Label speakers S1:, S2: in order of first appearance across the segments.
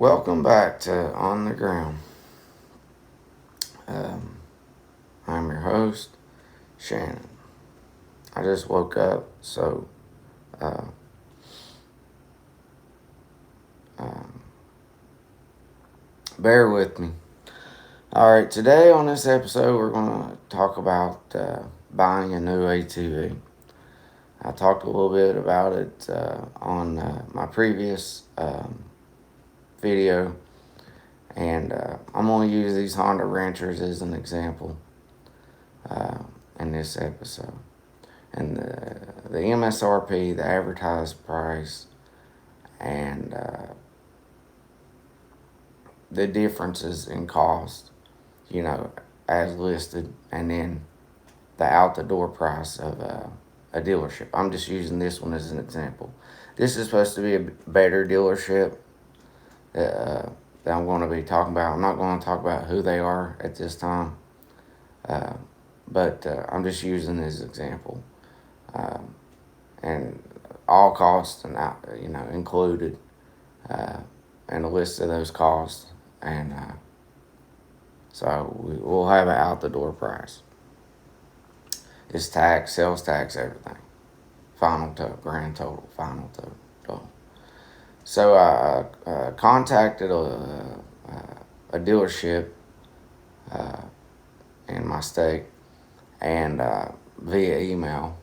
S1: Welcome back to On the Ground. Um, I'm your host, Shannon. I just woke up, so uh, um, bear with me. All right, today on this episode, we're going to talk about buying a new ATV. I talked a little bit about it on my previous video, and I'm going to use these Honda Ranchers as an example uh, in this episode. And the MSRP, the advertised price, and the differences in cost, as listed, and then the out the door price of a dealership. I'm just using this one as an example. This is supposed to be a better dealership that I'm going to be talking about. I'm not going to talk about who they are at this time, uh, but I'm just using this example. Um, and all costs and included, and a list of those costs, and so we'll have an out the door price. It's tax, sales tax, everything. Grand total, final total. So I contacted a dealership in my state, and via email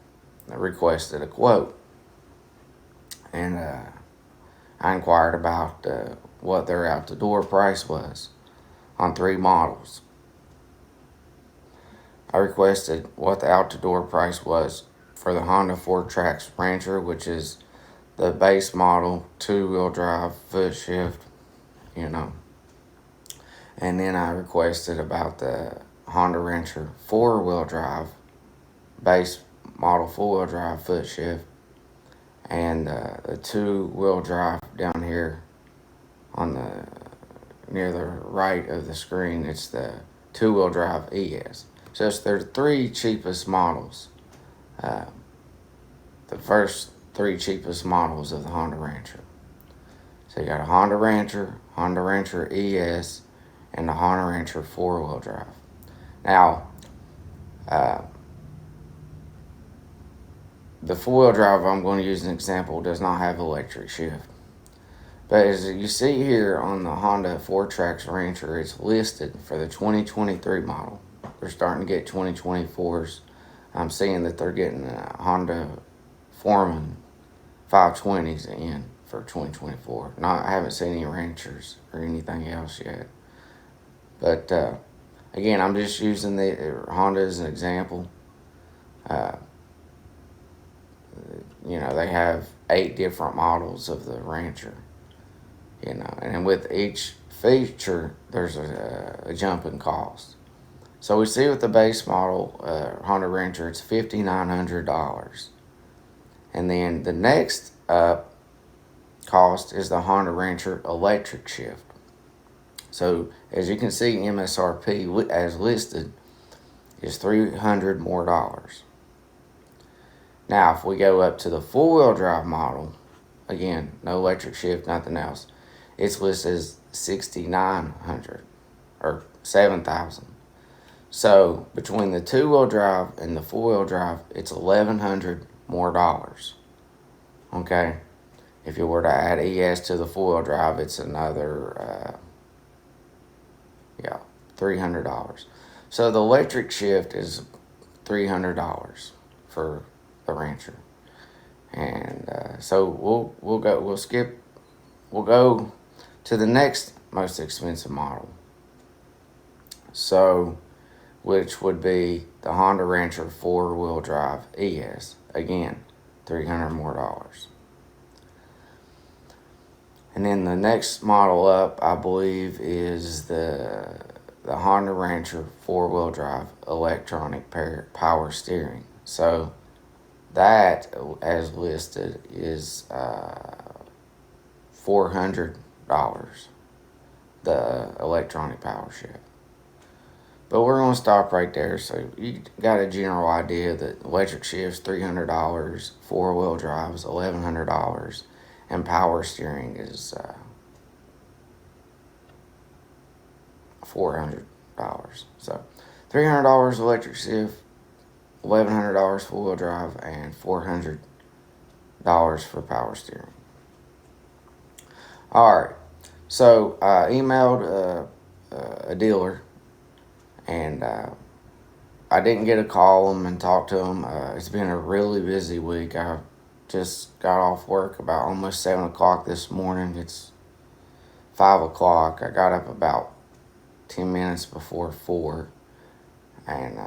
S1: requested a quote, and I inquired about what their out the door price was on 3 models. I requested what the out the door price was for the Honda 4Trax Rancher, which is the base model, 2-wheel drive, foot shift, and then I requested about the Honda Rancher 4-wheel drive, base model, 4-wheel drive, foot shift, and the 2-wheel drive down here on the near the right of the screen. It's the 2-wheel drive ES. So it's their 3 cheapest models. The first 3 cheapest models of the Honda Rancher. So you got a Honda Rancher ES, and the Honda Rancher 4-wheel drive. Now, the 4-wheel drive I'm going to use as an example does not have electric shift. But as you see here on the Honda 4Trax Rancher, it's listed for the 2023 model. They're starting to get 2024s. I'm seeing that they're getting a Honda Foreman 520s in for 2024. I haven't seen any Ranchers or anything else yet. But again, I'm just using the Honda as an example. They have 8 different models of the Rancher. And with each feature, there's a jump in cost. So we see with the base model Honda Rancher, it's $5,900. And then the next up cost is the Honda Rancher electric shift. So as you can see, MSRP as listed is $300 more. Now, if we go up to the 4-wheel drive model, again, no electric shift, nothing else, it's listed as $6,900 or $7,000. So between the 2-wheel drive and the 4-wheel drive, it's $1,100 more. Okay, if you were to add ES to the 4-wheel drive, it's another $300. So the electric shift is $300 for the Rancher, and so we'll go to the next most expensive model. So, which would be the Honda Rancher 4-wheel drive ES. Again, $300 more. And then the next model up, I believe, is the Honda Rancher 4-wheel drive electronic power steering. So that, as listed, is $400, the electronic power shift. But we're going to stop right there. So you got a general idea that electric shift's $300, 4-wheel drive is $1,100, and power steering is $400. So $300 electric shift, $1,100 four wheel drive, and $400 for power steering. All right. So I emailed a dealer, and I didn't get to call them and talk to them. It's been a really busy week. I just got off work about almost 7 o'clock this morning. It's 5 o'clock. I got up about 10 minutes before 4, and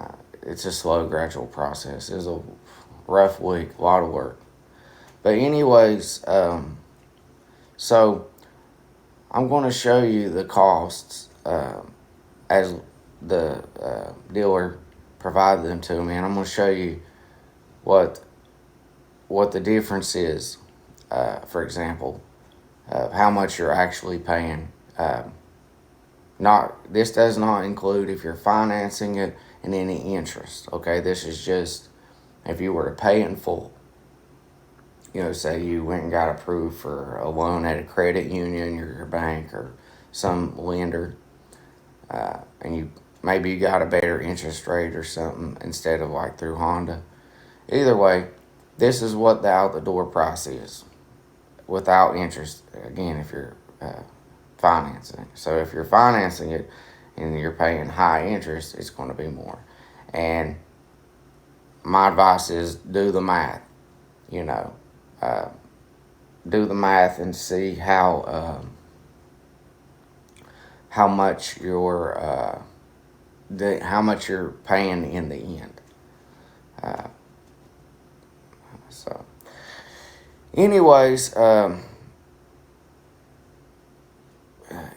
S1: it's a slow, gradual process. It was a rough week, a lot of work. But anyways, so I'm going to show you the costs as the dealer provided them to me, and I'm going to show you what the difference is. For example, how much you're actually paying. This does not include if you're financing it and any interest. Okay, this is just if you were to pay in full. You know, say you went and got approved for a loan at a credit union or your bank or some lender, and maybe you got a better interest rate or something instead of like through Honda. Either way, this is what the out the door price is without interest. Again, if you're financing. So if you're financing it and you're paying high interest, it's going to be more. And my advice is do the math. You know, do the math and see how much how much you're paying in the end. So, anyways,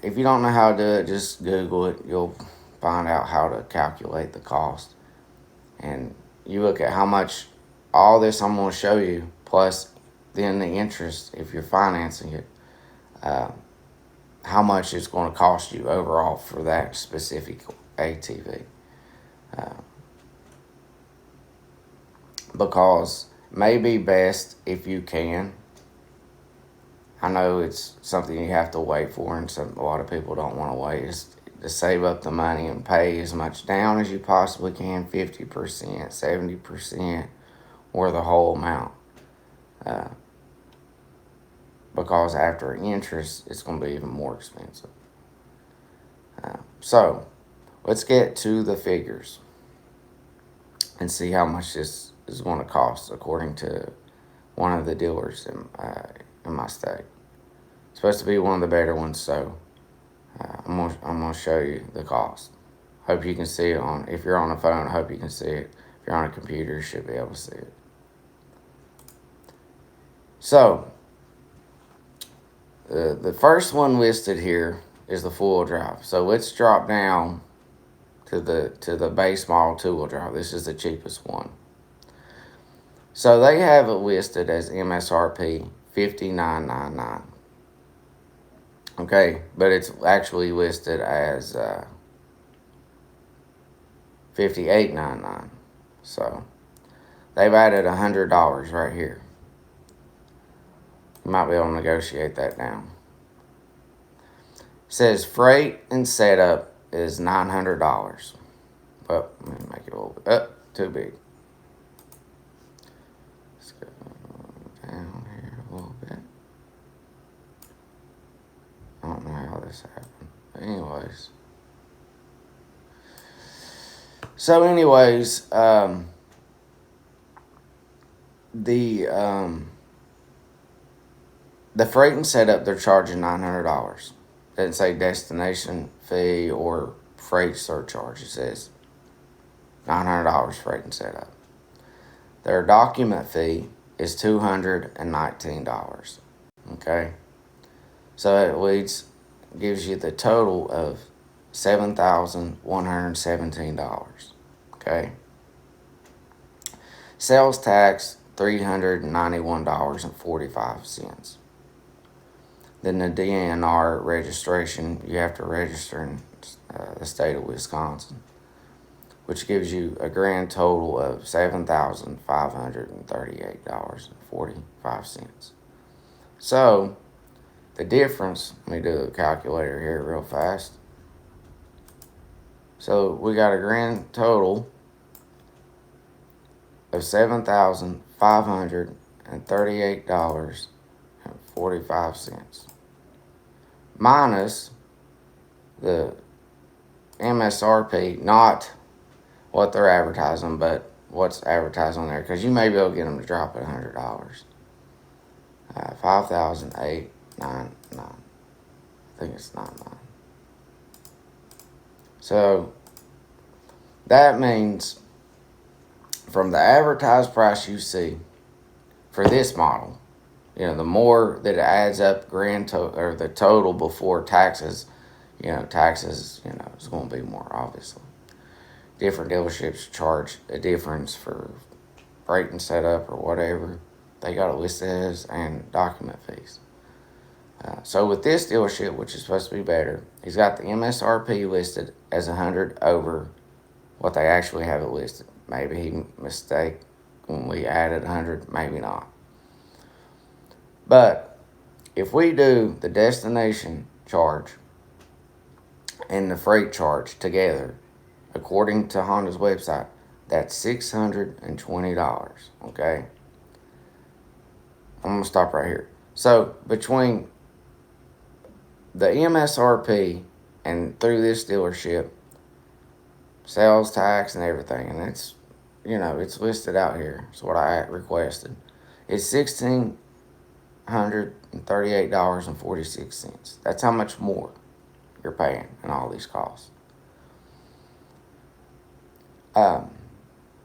S1: if you don't know how to do it, just Google it. You'll find out how to calculate the cost. And you look at how much all this I'm going to show you, plus then the interest, if you're financing it, how much it's going to cost you overall for that specific ATV. Because it may be best if you can. I know it's something you have to wait for, and a lot of people don't want to wait. Is to save up the money and pay as much down as you possibly can, 50%, 70%, or the whole amount. Because after interest, it's going to be even more expensive. So, let's get to the figures and see how much this is going to cost according to one of the dealers in my state. It's supposed to be one of the better ones, so I'm gonna show you the cost. Hope you can see it if you're on a phone, I hope you can see it. If you're on a computer, you should be able to see it. So, the first one listed here is the four-wheel drive. So let's drop down to the base model two-wheel drive. This is the cheapest one. So they have it listed as MSRP $59.99. Okay, but it's actually listed as $58.99. So they've added $100 right here. You might be able to negotiate that down. It says freight and setup is $900. Well, let me make it a little bit too big. Let's go down here a little bit. I don't know how this happened. But anyways. The freight and setup, they're charging $900. Doesn't say destination fee or freight surcharge. It says $900 freight and setup. Their document fee is $219. Okay? So it gives you the total of $7,117. Okay? Sales tax, $391.45. Then the DNR registration, you have to register in the state of Wisconsin, which gives you a grand total of $7,538.45. So, the difference, let me do a calculator here real fast. So we got a grand total of $7,538.45 minus the MSRP, not what they're advertising, but what's advertised on there, because you may be able to get them to drop it $100. 5,899. I think it's 99. So that means from the advertised price you see for this model, the more that it adds up grand total, or the total before taxes, taxes, it's going to be more, obviously. Different dealerships charge a difference for freight and setup or whatever they got it listed as, and document fees. So with this dealership, which is supposed to be better, he's got the MSRP listed as 100 over what they actually have it listed. Maybe he mistake when we added 100, maybe not. But if we do the destination charge and the freight charge together, according to Honda's website, that's $620. Okay, I'm gonna stop right here. So between the MSRP and through this dealership, sales tax and everything, and it's listed out here. It's what I requested. It's $1,638.46. That's how much more you're paying in all these costs.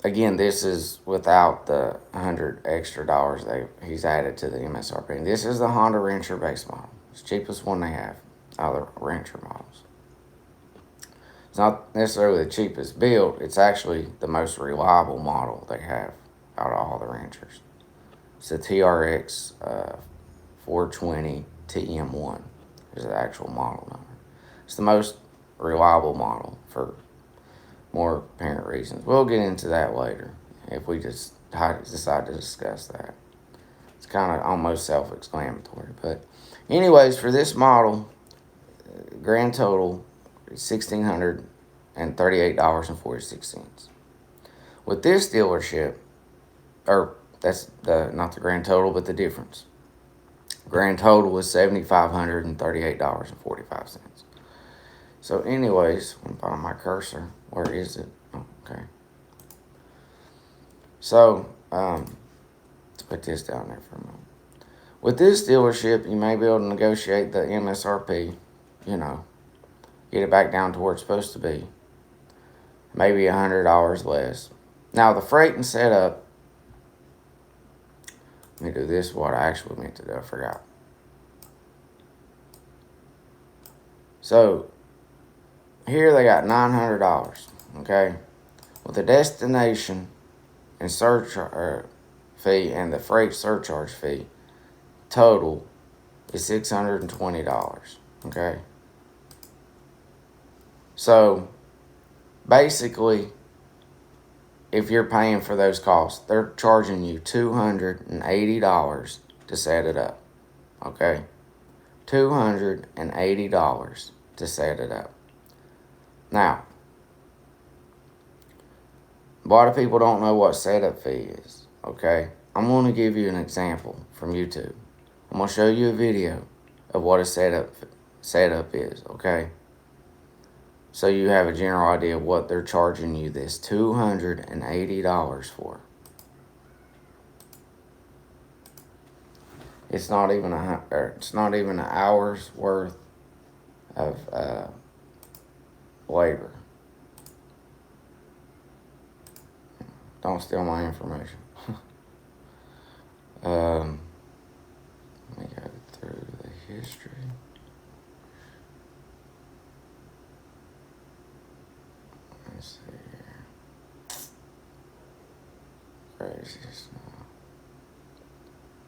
S1: Again, this is without the $100 extra dollars he's added to the MSRP. And this is the Honda Rancher base model. It's the cheapest one they have out of the Rancher models. It's not necessarily the cheapest built. It's actually the most reliable model they have out of all the Ranchers. It's the TRX 420 TM1 is the actual model number. It's the most reliable model for more apparent reasons. We'll get into that later if we just decide to discuss that. It's kind of almost self-explanatory. But anyways, for this model, grand total is $1,638.46. With this dealership, or that's not the grand total, but the difference. Grand total is $7,538.45. So anyways, I'm gonna find my cursor. Where is it? Oh, okay. So, let's put this down there for a moment. With this dealership, you may be able to negotiate the MSRP, get it back down to where it's supposed to be. Maybe $100 less. Now, the freight and setup, let me do this, what I actually meant to do, I forgot. So, here they got $900, okay? With the destination and surcharge fee and the freight surcharge fee, total is $620, okay? So, basically, if you're paying for those costs, they're charging you $280 to set it up, okay? $280 to set it up. Now, a lot of people don't know what setup fee is, okay? I'm going to give you an example from YouTube. I'm going to show you a video of what a setup is, okay? So you have a general idea of what they're charging you this $280 for. It's not even an hour's worth of labor. Don't steal my information. Let me go through the history. Let's see here. Crazy stuff.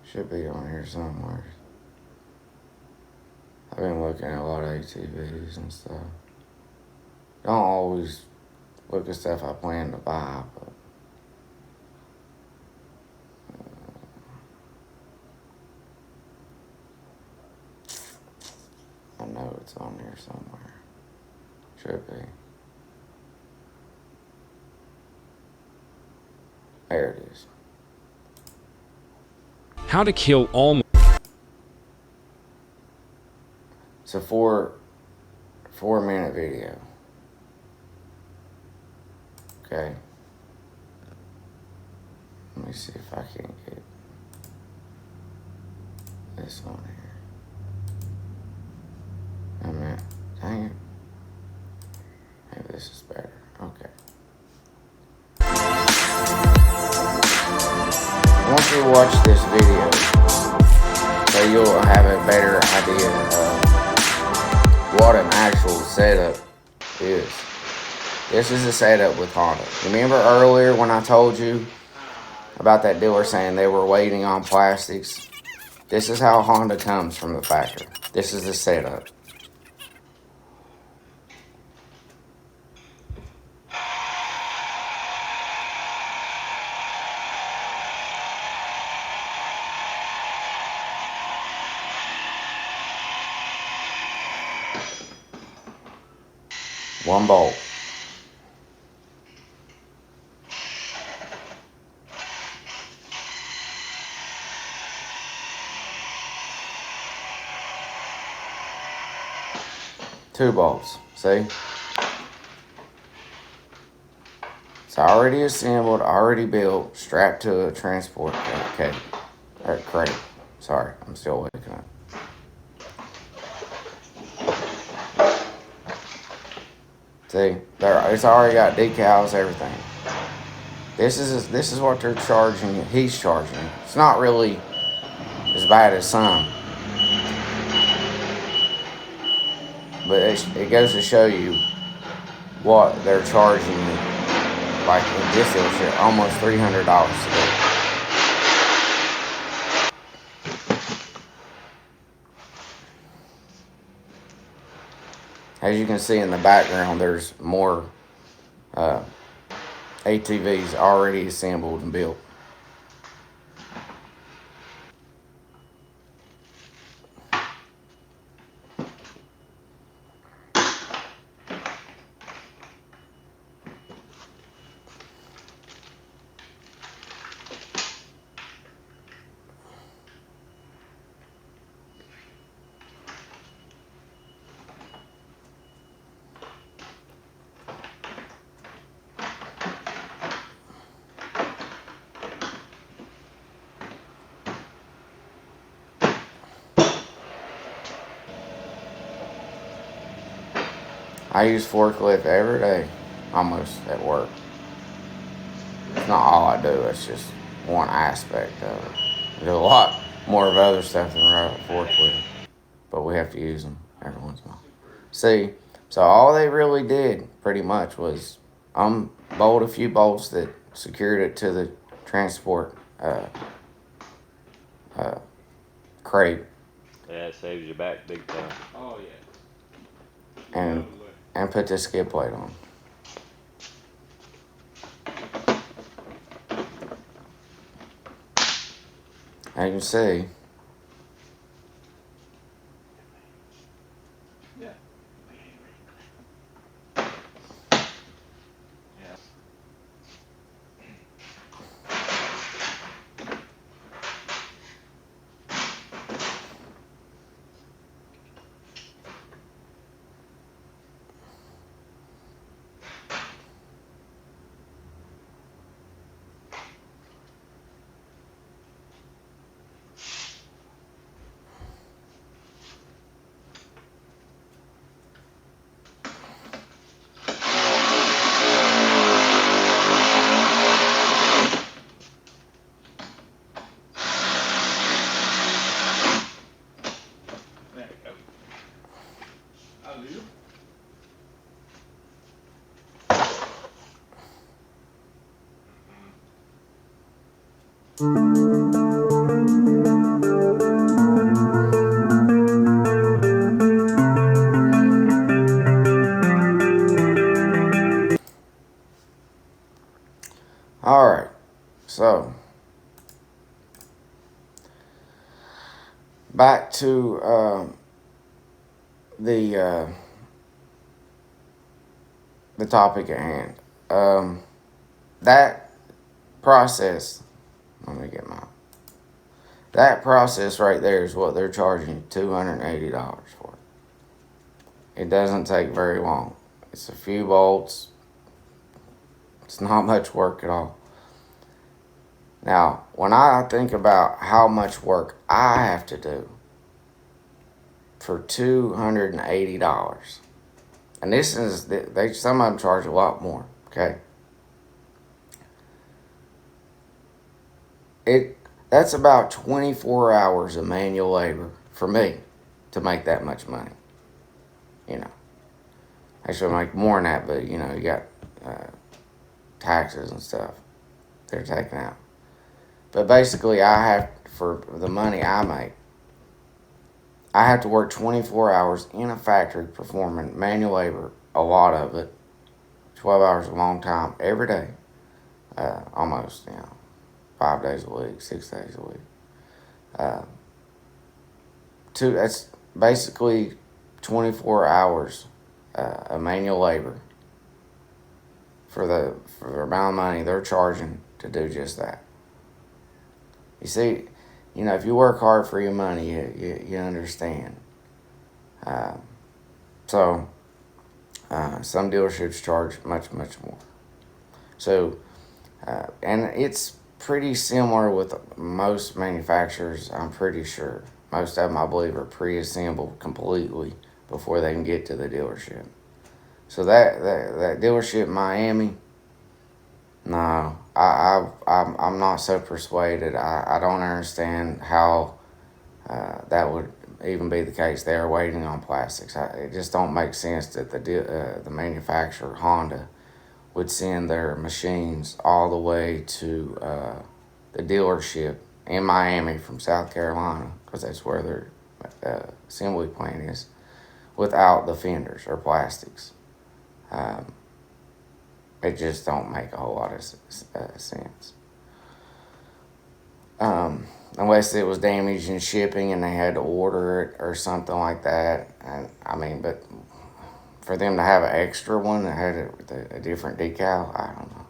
S1: Should be on here somewhere. I've been looking at a lot of ATVs and stuff. Don't always look at stuff I plan to buy, but I know it's on here somewhere. Should be.
S2: How to kill all...
S1: It's a 4-minute video. Okay. Let me see if I can get this on here. Wait a minute. Dang it. Maybe this is better. Okay. I want you to watch this video so you'll have a better idea of what an actual setup is. This is a setup with Honda. Remember earlier when I told you about that dealer saying they were waiting on plastics? This is how Honda comes from the factory. This is the setup. One bolt. Two bolts. See? It's already assembled, already built, strapped to a transport crate. Sorry, I'm still waking up. See, it's already got decals, everything. This is what they're charging. He's charging. It's not really as bad as some, but it goes to show you what they're charging you. Like in this dealership, almost $300 today. As you can see in the background, there's more ATVs already assembled and built. I use forklift every day, almost at work. It's not all I do, it's just one aspect of it. There's a lot more of other stuff than ride a forklift, but we have to use them every once in a while. See, so all they really did pretty much was bolt a few bolts that secured it to the transport crate.
S3: Yeah, it saves your back big time.
S4: Oh yeah.
S1: And put this skid plate on. As you can see,
S4: Yeah. There you go. Hallelujah.
S1: all right, so back to the topic at hand. That process. Let me get my. That process right there is what they're charging you $280 for. It doesn't take very long. It's a few bolts. It's not much work at all. Now, when I think about how much work I have to do for $280, and this is some of them charge a lot more. Okay, that's about 24 hours of manual labor for me to make that much money. You know, actually I make more than that, but you got taxes and stuff they're taking out. But basically, I have, for the money I make, I have to work 24 hours in a factory performing manual labor, a lot of it, 12 hours a long time, every day, almost, 5 days a week, 6 days a week. That's basically 24 hours of manual labor for the amount of money they're charging to do just that. You see, if you work hard for your money, you understand. So some dealerships charge much, much more. So, and it's pretty similar with most manufacturers, I'm pretty sure. Most of them, I believe, are pre-assembled completely before they can get to the dealership. So that dealership in Miami, no, I'm not so persuaded. I don't understand how that would even be the case. They're waiting on plastics. It just don't make sense that the manufacturer, Honda, would send their machines all the way to the dealership in Miami from South Carolina, because that's where their assembly plant is, without the fenders or plastics. It just don't make a whole lot of sense. Unless it was damaged in shipping and they had to order it or something like that. And but for them to have an extra one that had a different decal, I don't know.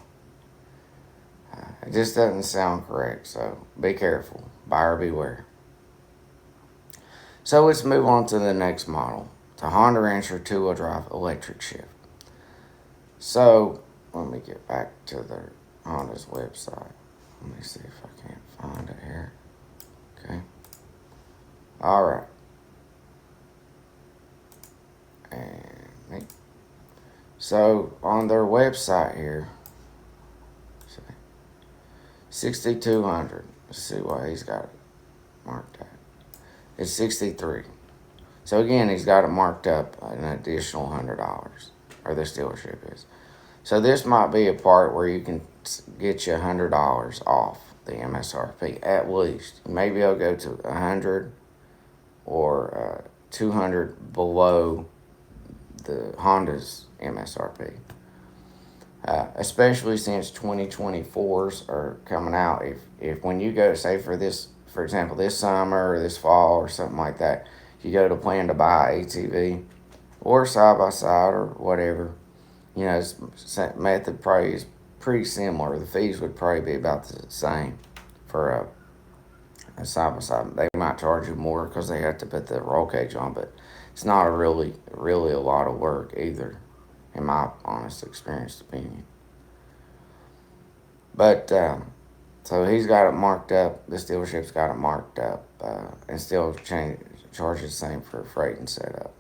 S1: It just doesn't sound correct. So be careful, buyer beware. So let's move on to the next model, the Honda Rancher 2-wheel drive electric shift. So let me get back to their Honda's website. Let me see if I can't find it here. Okay. All right. And so on their website here, 6,200. Let's see why he's got it marked at. It's 63. So again, he's got it marked up an additional $100, or this dealership is. So this might be a part where you can get you $100 off the MSRP at least. Maybe I'll go to 100 or 200 below the Honda's MSRP. Especially since 2024s are coming out. If when you go, say for example, this summer or this fall or something like that, you go to plan to buy ATV or side by side or whatever, method probably is pretty similar. The fees would probably be about the same for a side by side. They might charge you more because they have to put the roll cage on, but it's not really a lot of work either, in my honest experienced opinion. But so he's got it marked up. This dealership's got it marked up, and still charges the same for freight and setup.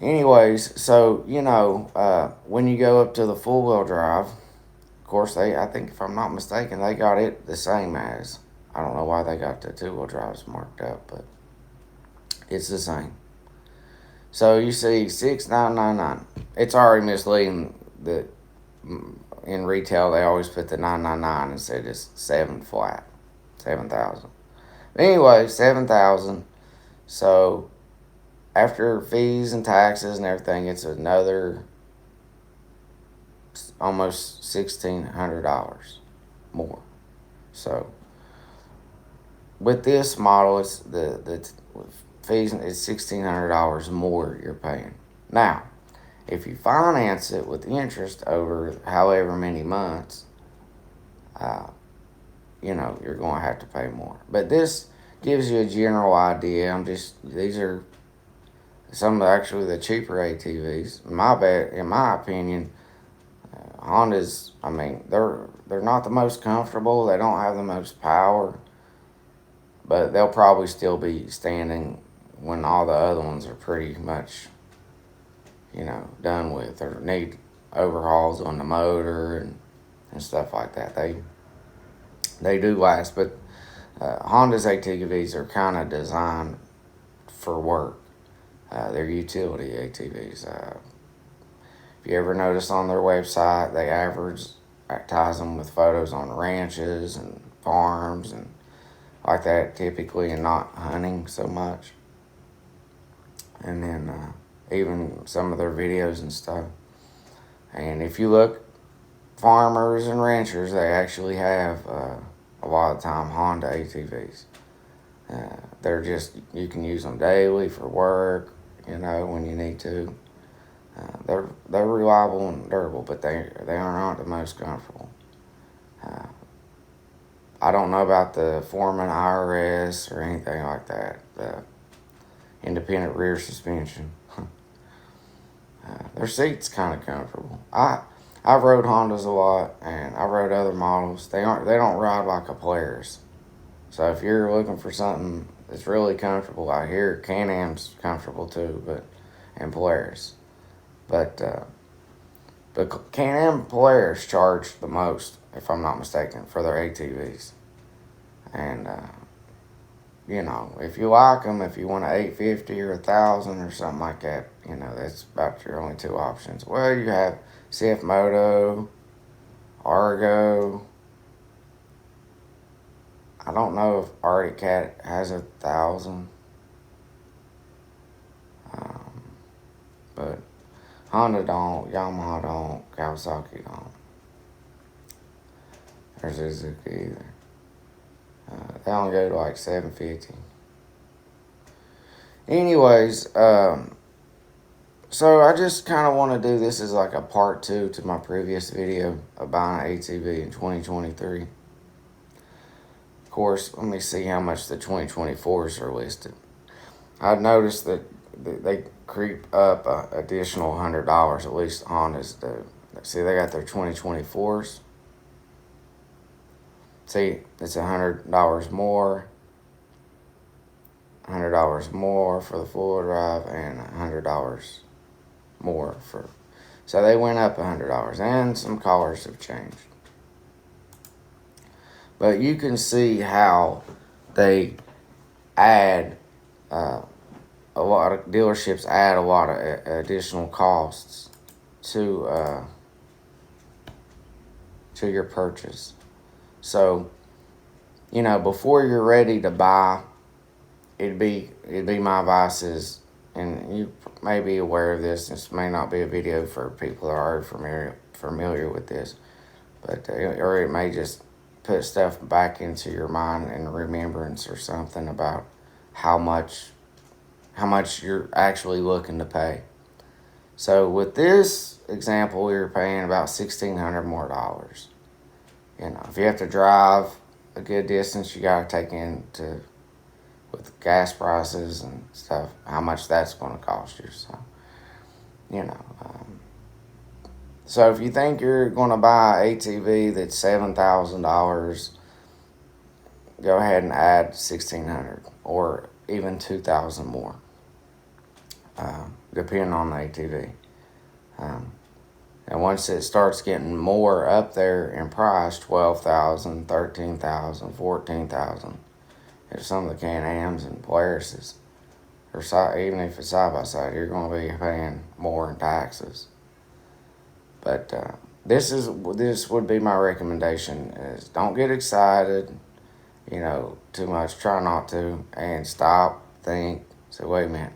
S1: Anyways, so when you go up to the full-wheel drive, of course I think if I'm not mistaken, they got it the same as. I don't know why they got the two-wheel drives marked up, but it's the same. So you see 6,999. It's already misleading that in retail they always put the 999 instead of 7,000. Anyway, 7,000. So after fees and taxes and everything, it's another almost $1,600 more. So with this model, it's the fees is $1,600 more you're paying. Now, if you finance it with interest over however many months, you're going to have to pay more. But this gives you a general idea. These are some of actually the cheaper ATVs. In my opinion, Hondas, I mean, they're not the most comfortable. They don't have the most power, but they'll probably still be standing when all the other ones are pretty much, done with or need overhauls on the motor and stuff like that. They do last, but Honda's ATVs are kind of designed for work. They're utility ATVs. If you ever notice on their website, they advertise them with photos on ranches and farms and like that typically, and not hunting so much. And then even some of their videos and stuff. And if you look, farmers and ranchers, they actually have a lot of time Honda ATVs. They're just, you can use them daily for work, when you need to. They're reliable and durable, but they are not the most comfortable. I don't know about the Foreman IRS or anything like that. The independent rear suspension. Their seat's kind of comfortable. I've rode Hondas a lot, and I rode other models. They don't ride like a Polaris. So if you're looking for something that's really comfortable, I hear Can-Am's comfortable too, and Polaris. But Can-Am and Polaris charge the most, if I'm not mistaken, for their ATVs. And if you like them, if you want an 850 or 1,000 or something like that, that's about your only two options. Well, you have CF Moto, Argo. I don't know if Arctic Cat has 1,000. But Honda don't, Yamaha don't, Kawasaki don't. Or Suzuki either. They only go to like 750. Anyways, so I just kind of want to do this as like a part 2 to my previous video of buying an ATV in 2023. Of course, let me see how much the 2024s are listed. I've noticed that they creep up additional $100, at least Hondas do. See, they got their 2024s. See, it's $100 more. $100 more for the full drive and $100 more for. So they went up $100, and some colors have changed. But you can see how they add a lot of dealerships add a lot of additional costs to your purchase. So, before you're ready to buy, it'd be my advice is, and you may be aware of this. This may not be a video for people that are familiar with this, but or it may just put stuff back into your mind and remembrance or something about how much you're actually looking to pay. So with this example, we were paying about $1,600 more dollars. If you have to drive a good distance, you got to take into with gas prices and stuff how much that's going to cost you. So, so if you think you're going to buy an ATV that's $7,000, go ahead and add $1,600 or even $2,000 more, depending on the ATV. And once it starts getting more up there in price, $12,000, $13,000, $14,000, if some of the Can-Ams and Polarises, or even if it's side by side, you're going to be paying more in taxes. But this would be my recommendation: is don't get excited, too much. Try not to, and stop, think, say, wait a minute.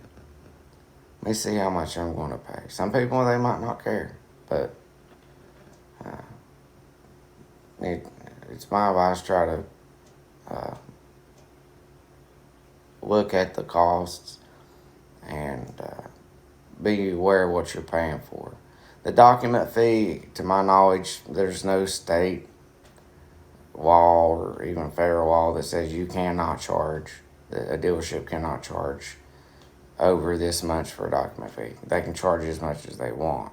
S1: Let me see how much I'm going to pay. Some people, they might not care, but it's my advice. Try to look at the costs and be aware of what you're paying for. The document fee, to my knowledge, there's no state law or even federal law that says you cannot charge, a dealership cannot charge over this much for a document fee. They can charge as much as they want.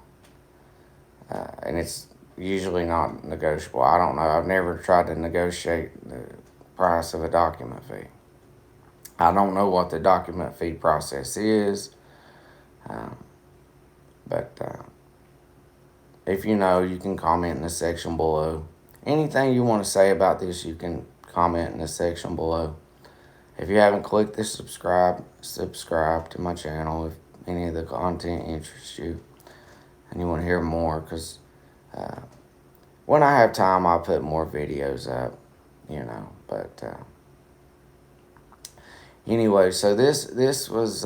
S1: And it's usually not negotiable. I don't know. I've never tried to negotiate the price of a document fee. I don't know what the document fee process is, but if you know, you can comment in the section below. Anything you want to say about this, you can comment in the section below. If you haven't clicked the subscribe to my channel if any of the content interests you and you want to hear more, because when I have time, I'll put more videos up, but anyway, so this was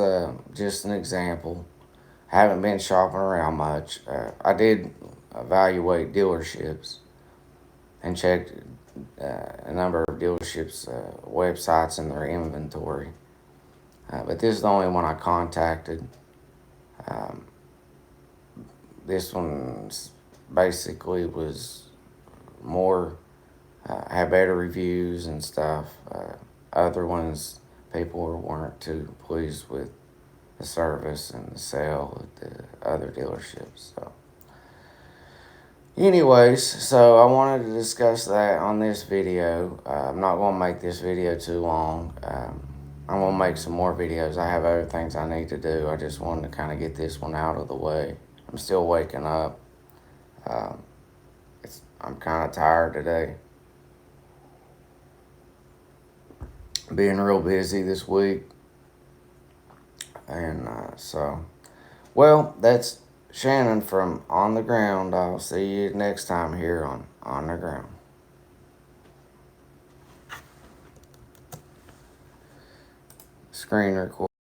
S1: just an example. I haven't been shopping around much. I did evaluate dealerships and checked a number of dealerships' websites and their inventory. But this is the only one I contacted. This one basically was more, had better reviews and stuff. Other ones, people weren't too pleased with the service and the sale at the other dealerships. So, anyways, so I wanted to discuss that on this video. I'm not going to make this video too long. I'm going to make some more videos. I have other things I need to do. I just wanted to kind of get this one out of the way. I'm still waking up. I'm kind of tired today. Being real busy this week. And well, that's Shannon from On the Ground. I'll see you next time here on the Ground. Screen record.